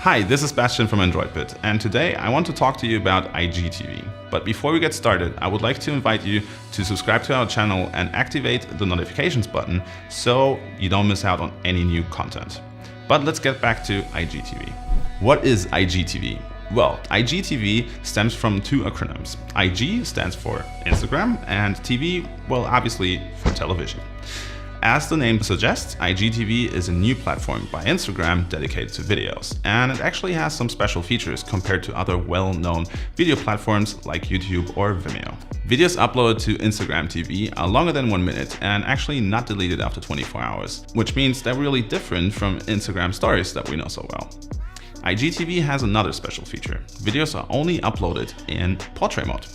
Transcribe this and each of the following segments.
Hi, this is Bastian from AndroidPIT, and today I want to talk to you about IGTV. But before we get started, I would like to invite you to subscribe to our channel and activate the notifications button so you don't miss out on any new content. But let's get back to IGTV. What is IGTV? Well, IGTV stems from two acronyms. IG stands for Instagram and TV, well, obviously for television. As the name suggests, IGTV is a new platform by Instagram dedicated to videos, and it actually has some special features compared to other well-known video platforms like YouTube or Vimeo. Videos uploaded to Instagram TV are longer than 1 minute and actually not deleted after 24 hours, which means they're really different from Instagram stories that we know so well. IGTV has another special feature. Videos are only uploaded in portrait mode.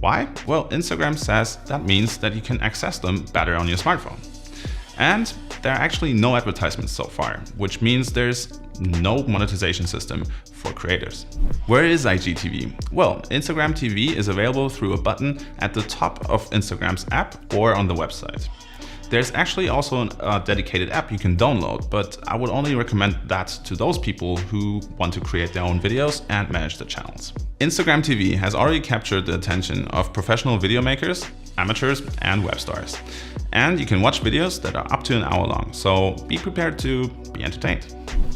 Why? Well, Instagram says that means that you can access them better on your smartphone. And there are actually no advertisements so far, which means there's no monetization system for creators. Where is IGTV? Well, Instagram TV is available through a button at the top of Instagram's app or on the website. There's actually also a dedicated app you can download, but I would only recommend that to those people who want to create their own videos and manage the channels. Instagram TV has already captured the attention of professional video makers, amateurs, and web stars. And you can watch videos that are up to an hour long, so be prepared to be entertained.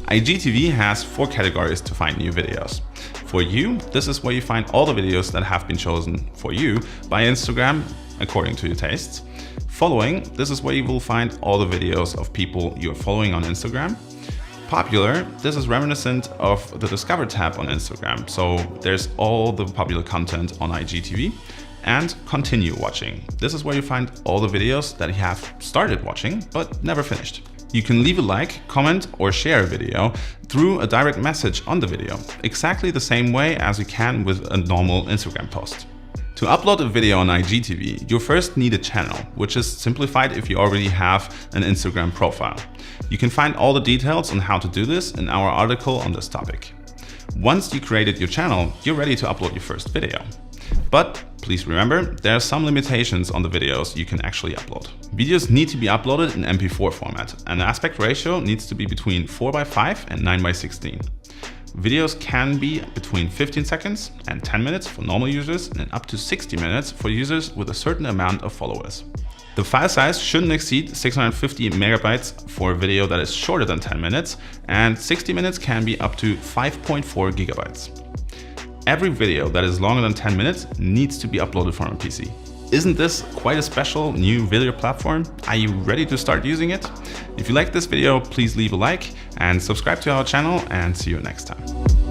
IGTV has 4 categories to find new videos. For you, this is where you find all the videos that have been chosen for you by Instagram according to your tastes. Following, this is where you will find all the videos of people you're following on Instagram. Popular, this is reminiscent of the Discover tab on Instagram, so there's all the popular content on IGTV. And continue watching. This is where you find all the videos that you have started watching but never finished. You can leave a like, comment, or share a video through a direct message on the video, exactly the same way as you can with a normal Instagram post. To upload a video on IGTV, you first need a channel, which is simplified if you already have an Instagram profile. You can find all the details on how to do this in our article on this topic. Once you created your channel, you're ready to upload your first video. But please remember, there are some limitations on the videos you can actually upload. Videos need to be uploaded in MP4 format, and the aspect ratio needs to be between 4:5 and 9:16. Videos can be between 15 seconds and 10 minutes for normal users and up to 60 minutes for users with a certain amount of followers. The file size shouldn't exceed 650 megabytes for a video that is shorter than 10 minutes, and 60 minutes can be up to 5.4 gigabytes. Every video that is longer than 10 minutes needs to be uploaded from a PC. Isn't this quite a special new video platform? Are you ready to start using it? If you like this video, please leave a like and subscribe to our channel, and see you next time.